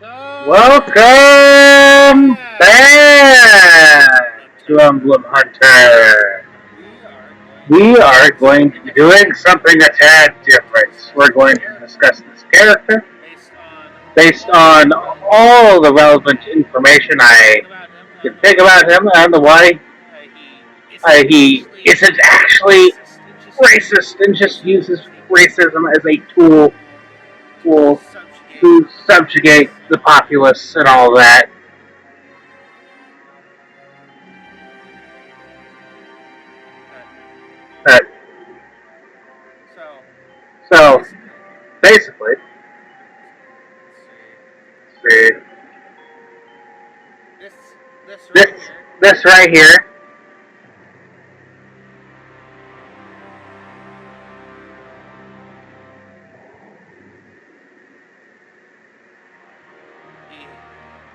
Welcome back to Emblem Hunter. We are going to be doing something a tad different. We're going to discuss this character based on all the relevant information I can think about him and why he isn't actually racist and just uses racism as a tool to subjugate the populace and all that. So basically, this right here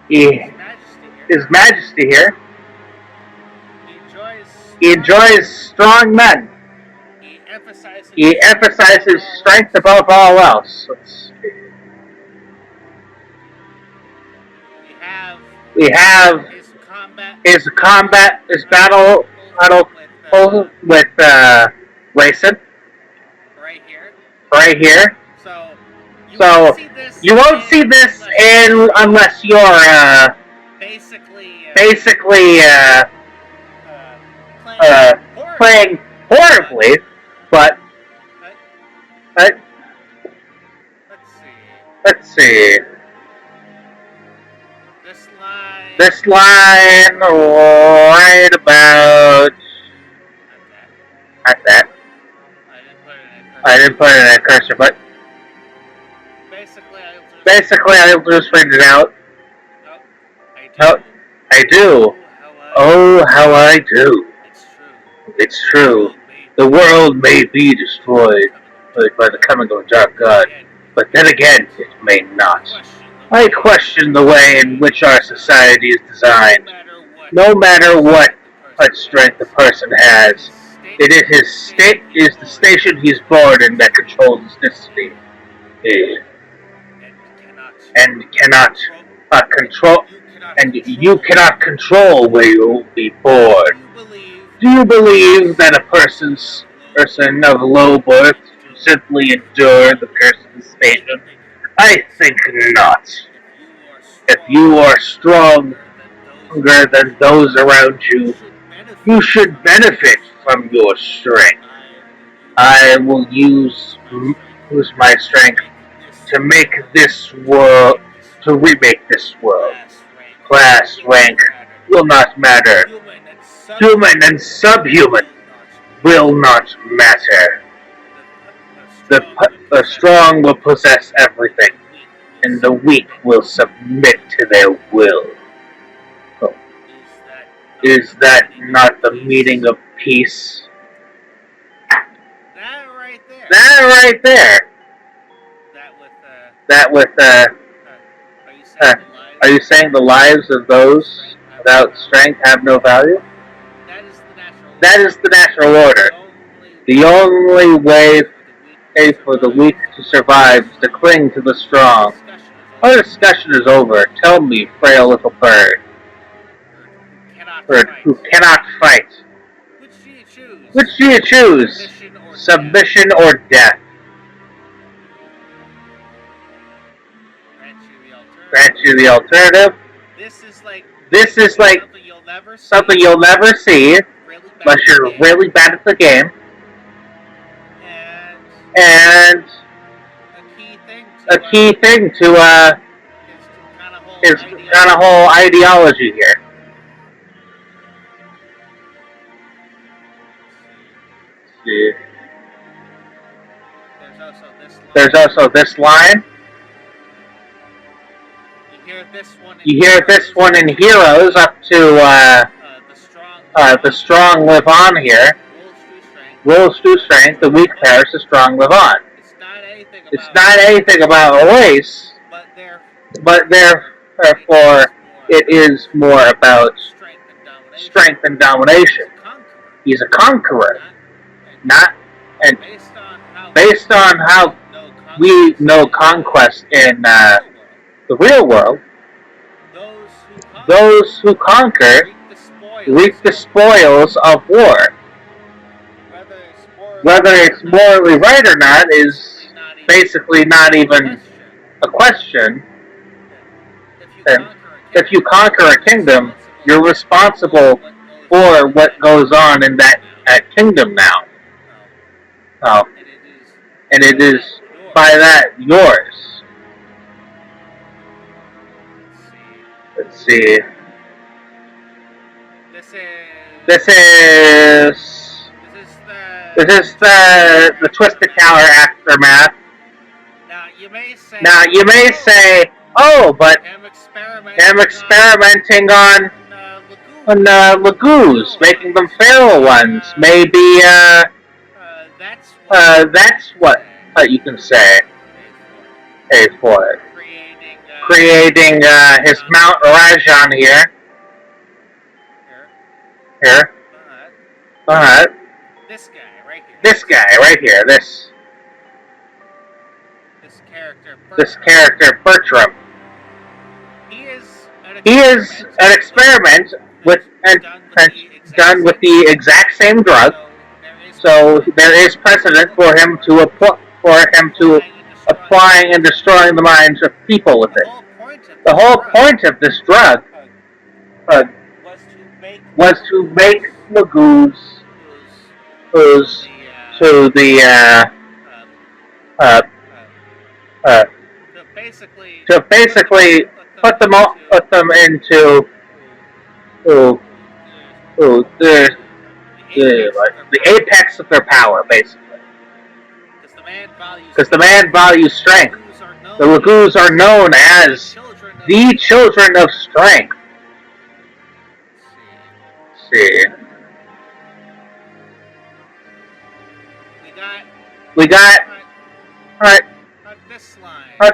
His Majesty here. He enjoys strong men. He emphasizes strength above all else. We have his battle with Rayson right here. So you won't see this unless you're basically playing horribly, but let's see. This line right about at that. I didn't put it in a cursor, but basically I'll just find it out. Oh, I do. Oh, how I do. It's true. The world may be destroyed by the coming of a dark god, but then again, it may not. I question the way in which our society is designed. No matter what strength a person has, it is the station he's born in that controls his destiny, and you cannot control where you will be born. Do you believe that a person of low birth can simply endure the curse of the station? I think not. If you are stronger than those around you, you should benefit from your strength. I will use my strength to make this world, to remake this world. Class, rank will not matter. Human and subhuman will not matter. The strong will possess everything, and the weak will submit to their will. Oh. Is that not the meaning of peace? That right there. Are you saying the lives of those without strength have no value? That is the natural order. The only way for the weak to survive is to cling to the strong. Our discussion is over. Tell me, frail little bird who cannot fight. Which do you choose? Submission or death? Grant you the alternative. This is like something you'll never see unless you're really bad at the game. And a key thing to his kind of whole ideology here. See. There's also this line. You hear this one in Heroes up to the strong live on here. Rules through strength, the weak perish, the strong live on. It's not anything about a race, but therefore it is more about strength and domination. He's a conqueror, and based on how we know conquest in The real world. Those who conquer reap the spoils of war. Whether it's morally right or not is basically not even a question. And if you conquer a kingdom, you're responsible for what goes on in that kingdom now. Oh, and it is by that yours. Let's see. This is the Twisted Tower aftermath. Now you may say, oh, but him experimenting on lagoos, making them feral ones. Maybe that's what you can say. Hey, for it. Creating his Mount Rajan here. Here. Alright. This guy right here. This character, Bertram. He is an experiment with and done with the exact same drug. So there is precedent for him to applying and destroying the minds of people with it. The whole point of this drug was to make lagoos whose to the to basically put them into the apex of their power, basically. Because the man values strength. The lagoos are known as the children of strength. Let's see. We got alright.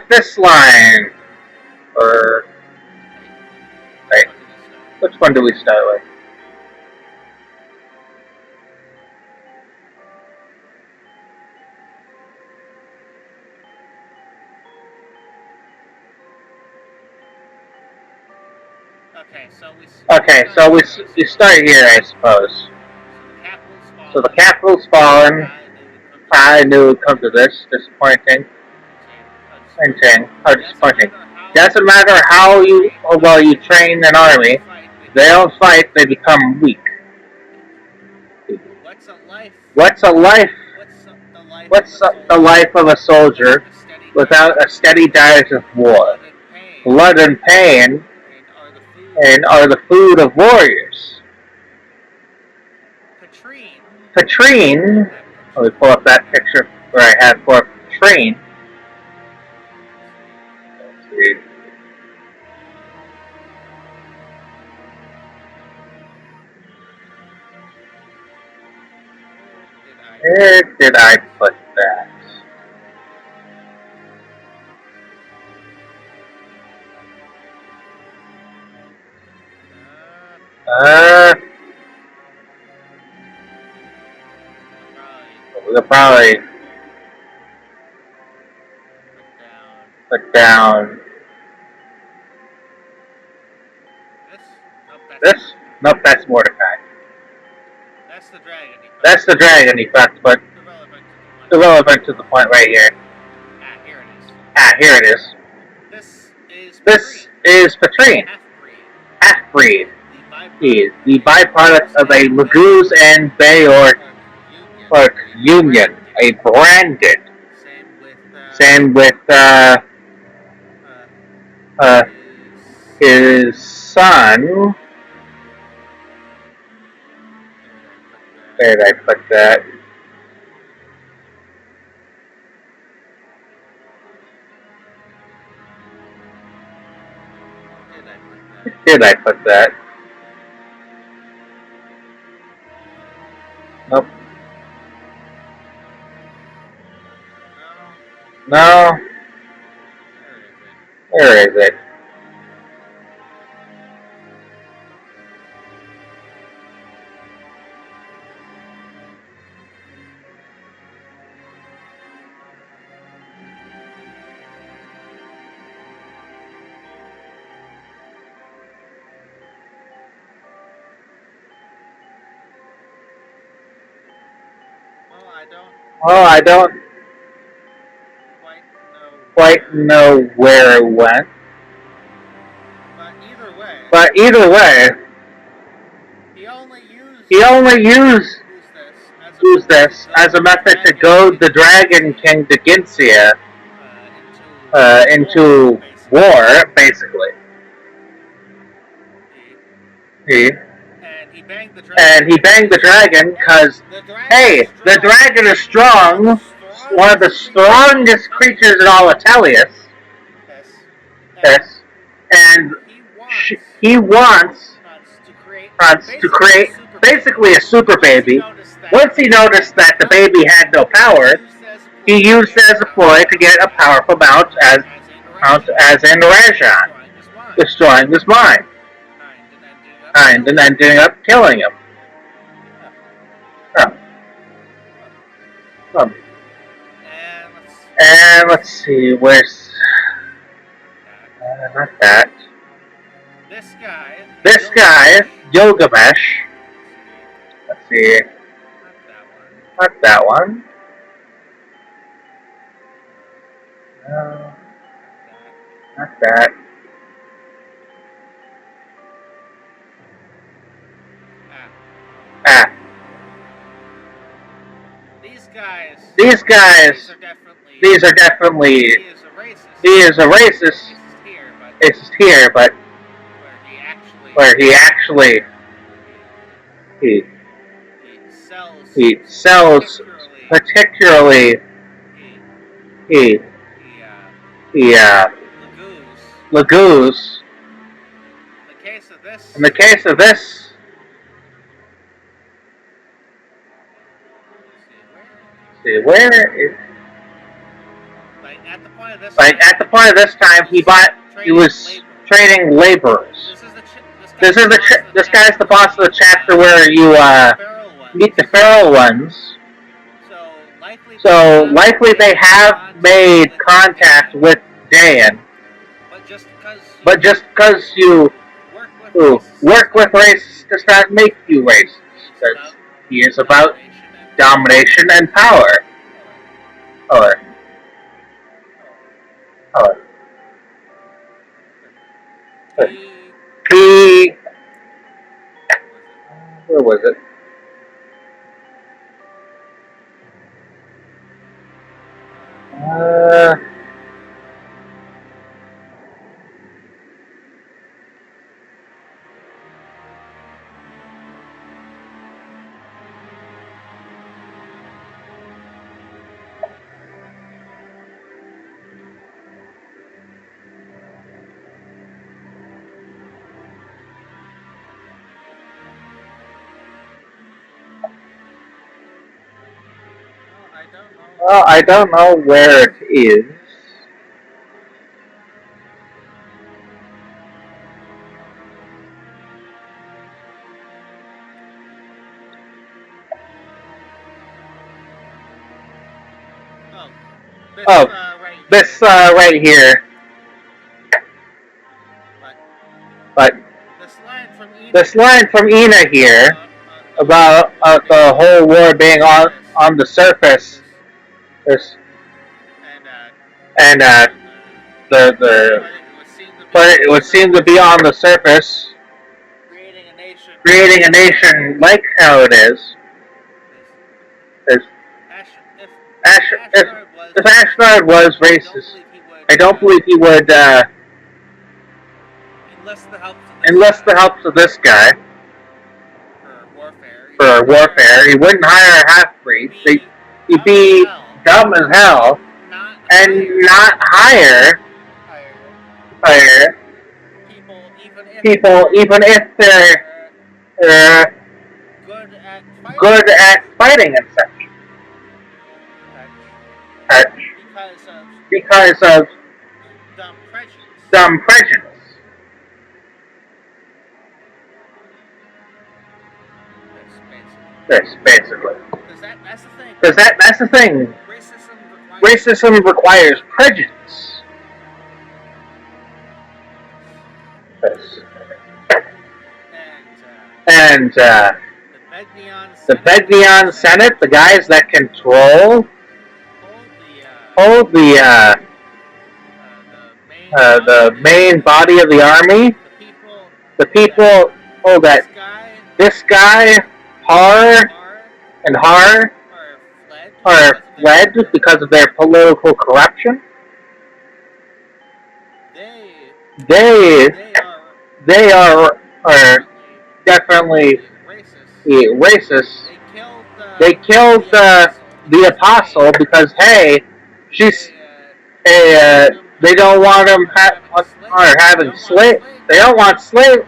This line. Or wait, which one do we start with? Okay, so we start here, I suppose. So the capital's fallen. I knew it would come to this. Disappointing. How disappointing. Doesn't matter how well you train an army, they don't fight, they become weak. What's the life of a soldier without a steady diet of war? Blood and pain are the food of warriors. Katrine, let me pull up that picture where I had for Katrine. Let's see. Where did I put that? We'll probably put down this. Nope, that's Mordecai. That's the dragon effect, but irrelevant to the point right here. Here it is. This is Patrine, half-breed. He is the byproduct of a Lagoos and Bayork union, a branded. Same with his son. Where did I put that? Did I put that? Nope. No. Where is it? Well, I don't quite know where it went. But either way, he only used this as a method to goad the Dragon King to Ginsia into war, basically. And he banged the dragon because, hey, the dragon is strong, one of the strongest creatures in all of Tellius. Yes. And he wants to create basically a super baby. Once he noticed that the baby had no power, he used it as a ploy to get a powerful mount as in Rajan, destroying his mind. And then ending up killing him. And let's see, where's... not that. This guy, Gilgamesh. Let's see. Not that one. No. Not that. These are definitely, he is a racist. It's here, but where he actually he sells particularly Lagoos. In the case of this, see where is. At the point of this time, he was trading laborers. This guy's the boss of the chapter where you meet the feral ones. So likely they have made contact with Dan. But just because you work with racists does not make you racist. Because he is about domination and power. Where was it? Well, I don't know where it is. This right here. But this line from Ina here about the whole war being on the surface. But it would seem to be on the surface, creating a nation like how it is. If Ashnard was racist, I don't believe he would enlist the help of this guy for warfare. He wouldn't hire a half-breed. He'd be dumb as hell and not hire people, even if they're good at fighting and such. Because of dumb prejudice. Yes, basically. Because that's the thing. Racism requires prejudice. Yes. And Vegnion Senate, the guys that control, hold the main body of the army, the people, that this guy, Har and Har, are fled because of their political corruption. They are definitely racist. They killed the apostle because they don't want him having slave. They don't want slave.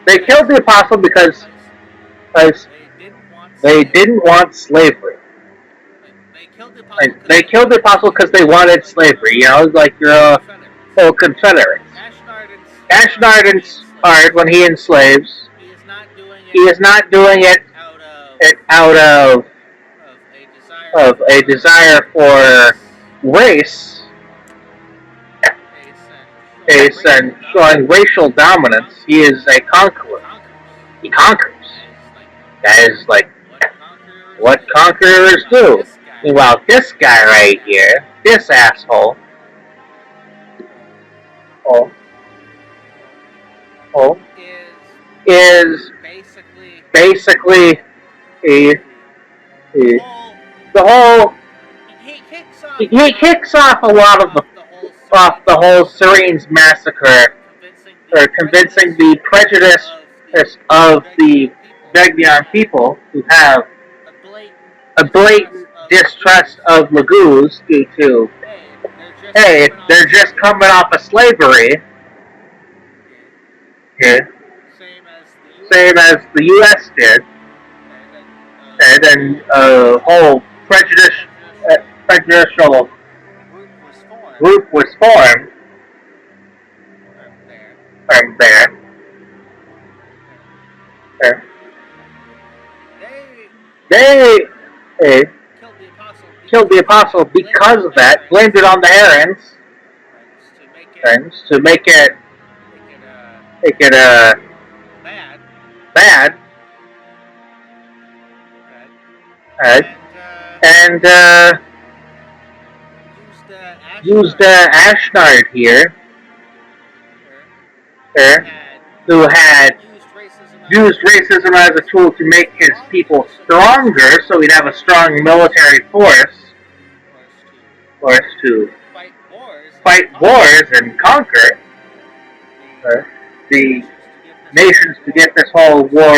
They killed the apostle because they didn't want slavery. They killed the apostle because they wanted slavery. Like your Confederates. Ashnard inspired when he enslaves. He is not doing it out of a desire for race, and showing racial dominance. He is a conqueror. He conquers. That is like what conquerors do. Meanwhile, this guy right here, this asshole, is basically the whole. He kicks off a lot of the whole Syrians massacre, or convincing the prejudice of the Vegnion people who have a blatant distrust of Laguz due to, they're just coming off of slavery. Same as the U.S. did, and then a whole prejudicial group was formed from there. They killed the apostle because of that, blamed it on the Arians, to make it bad. And used Ashnard here, who had used racism as a tool to make his people stronger, so he'd have a strong military force to fight wars and conquer the nations to get this whole war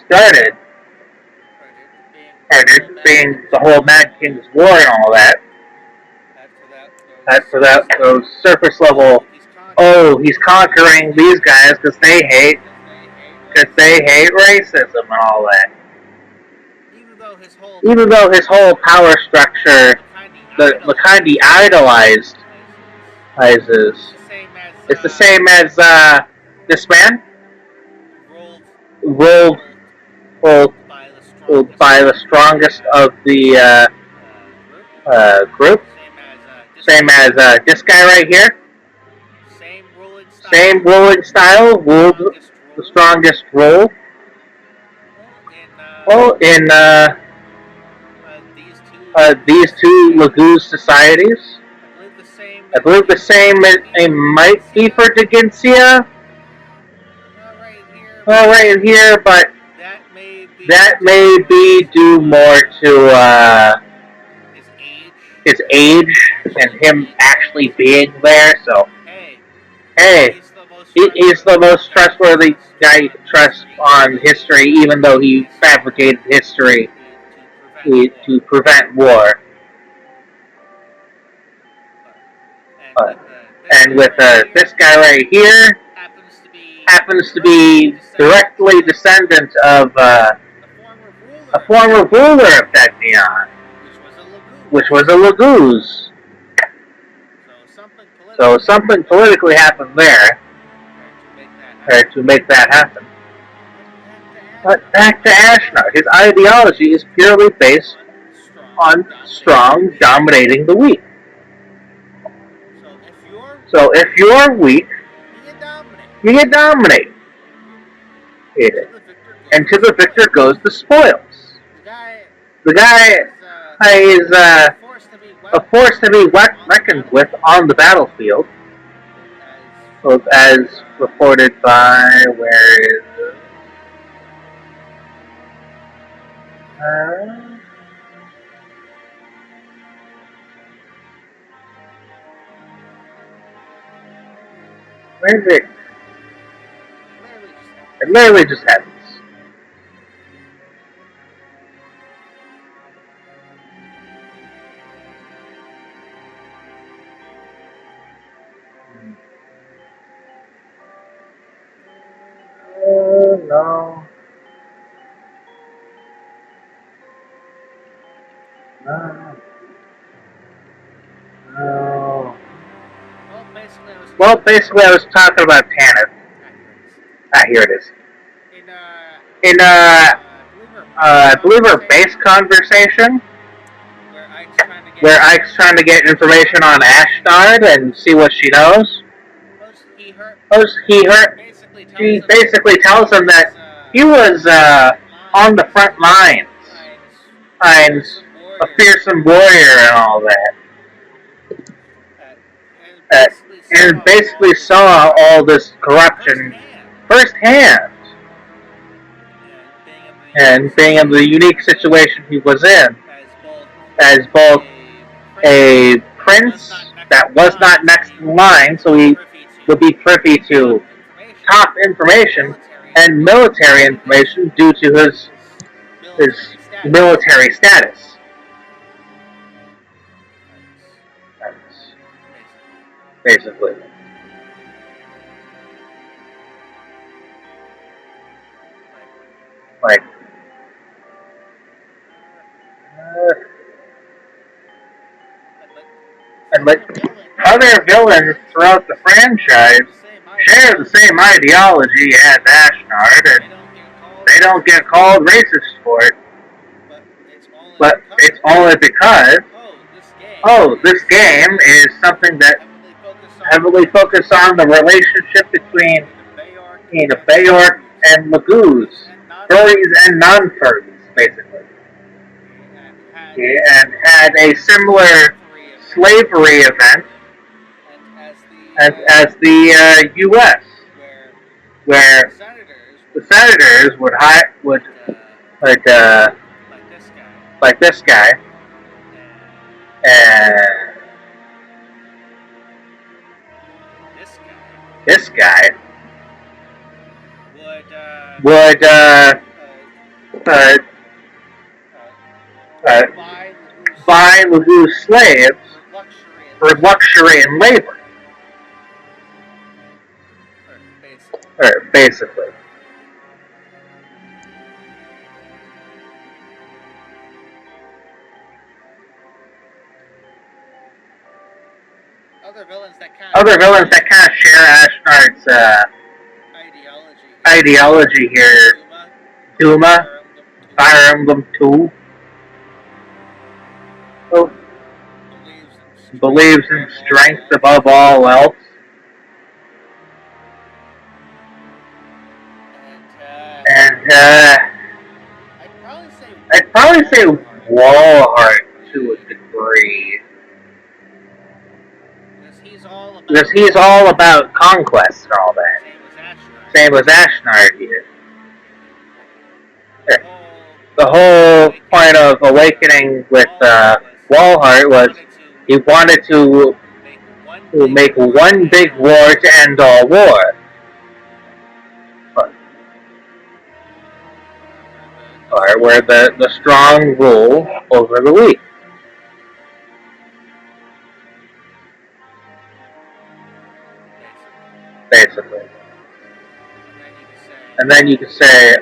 started, and it being the whole Mad King's War and all that. After that, those surface level, he's conquering these guys because they hate racism and all that. Even though his whole power structure, the kind he idolizes, it's the same as this man, ruled by the strongest of the group. Same as this guy right here. Same ruling style, ruled the strongest rule. In these two Laguz societies. I believe the same it might be for Deginsia. Right here, but that may be due more to his age and him actually being there. So, he's the most trustworthy guy you can trust on history, even though he fabricated history to prevent war. And with this guy right here, happens to be directly descendant of a former ruler of Vegnion, which was a Laguz. So something politically happened there to make that happen. But back to Ashnard. His ideology is purely based on strong dominating the weak. So if you're weak, you get dominated. and to the victor goes the spoils. The guy is a force to be reckoned with on the battlefield, as reported by, where is it? Where is it? It literally just happens. No. No. No. Well, basically, I was talking about Tanith. Ah, here it is. In I believe our base conversation, where Ike's trying to get information on Ashnard and see what she knows. He basically tells him that he was on the front lines, and a fearsome warrior and all that. And basically saw all this corruption firsthand. And being in the unique situation he was in, as both a prince that was not next in line, so he would be privy to top information and military information due to his military status. That's basically. Like, and like other villains throughout the franchise share the same ideology as Ashnard, and they don't get called racist for it. But it's only because, this game is something that heavily focuses on the relationship between the Bayork and Lagoos, furries and non-furries, basically. And had a similar slavery event as the U.S., where the senators would like this guy, and this guy would buy Lagoon slaves for luxury and labor. Basically. Other villains that kind of share Ashnard's ideology here. Duma, Fire Emblem 2. Believes in strength above all else. And I'd probably say Wallheart to a degree. Because he's all about conquest and all that. Same as Ashnard here. The whole point of Awakening with Wallheart was he wanted to make one big war to end all war. Or where the strong rule over the weak. Basically. And then you can say,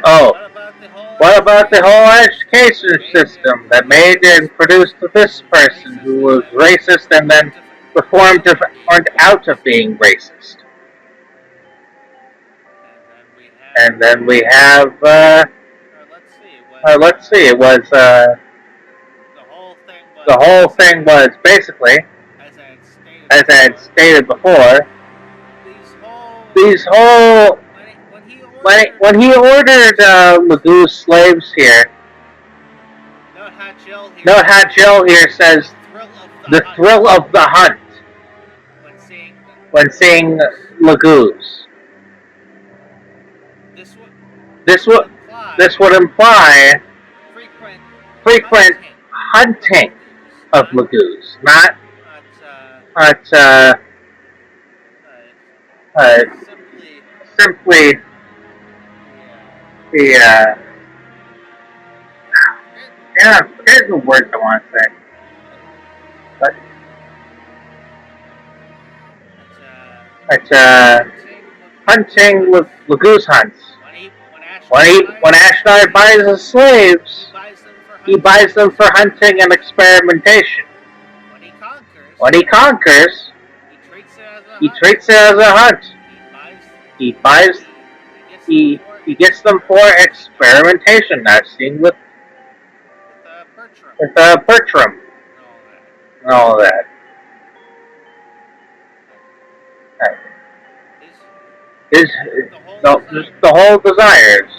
what about the whole education system that made and produced this person who was racist and then reformed turned out of being racist? And then we have, let's see, it was, the whole thing was basically, as I had stated before, when he ordered Magoo's slaves here, Note how Jill here says the thrill of the hunt when seeing Magoo's. This would imply frequent hunting of Magoo's, not simply the there's the words I want to say. But it's hunting with Magoo's hunts. When Ashnard buys his slaves, he buys them for hunting and experimentation. When he conquers, he treats it as a hunt. He gets them for experimentation, as seen with Bertram and all that. The whole desires,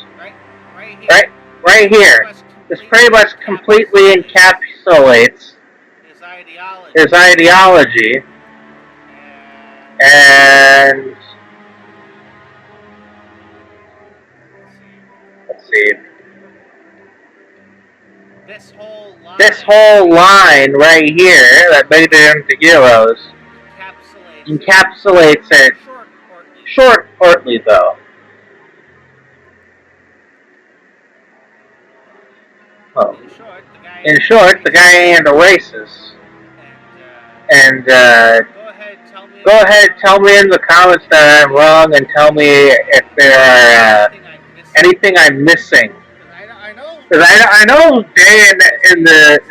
right here. This pretty much completely encapsulates his ideology, and let's see. This whole line right here that made it into heroes encapsulates it shortly though. Oh. In short, the guy ain't a racist. And go ahead, tell me in the comments that I'm wrong, and tell me if there are anything I'm missing. Because I know Day in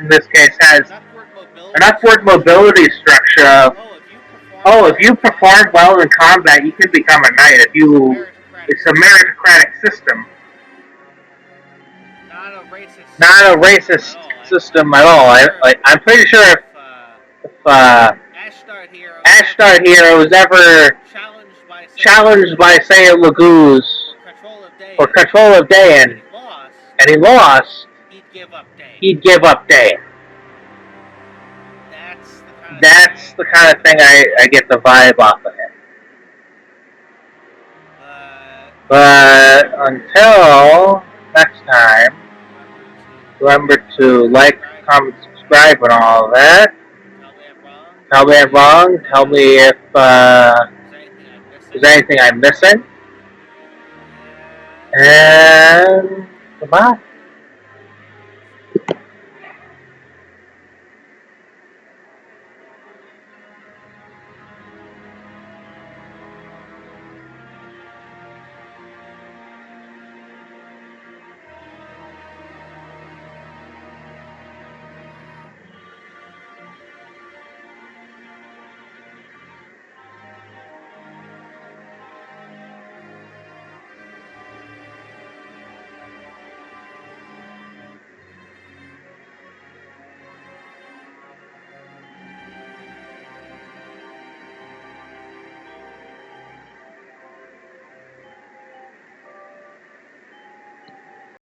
this case has an upward mobility structure of, if you perform well in combat, you can become a knight. It's a meritocratic system. Not a racist system at all. I'm pretty sure if Ashnard here was ever challenged by, say, a Magoo's for control of Dayan, and he lost, he'd give up Dayan. That's the kind of thing I get the vibe off of him. But until next time, remember to like, comment, subscribe, and all that. Tell me I'm wrong. Tell me if there's anything I'm missing. And goodbye.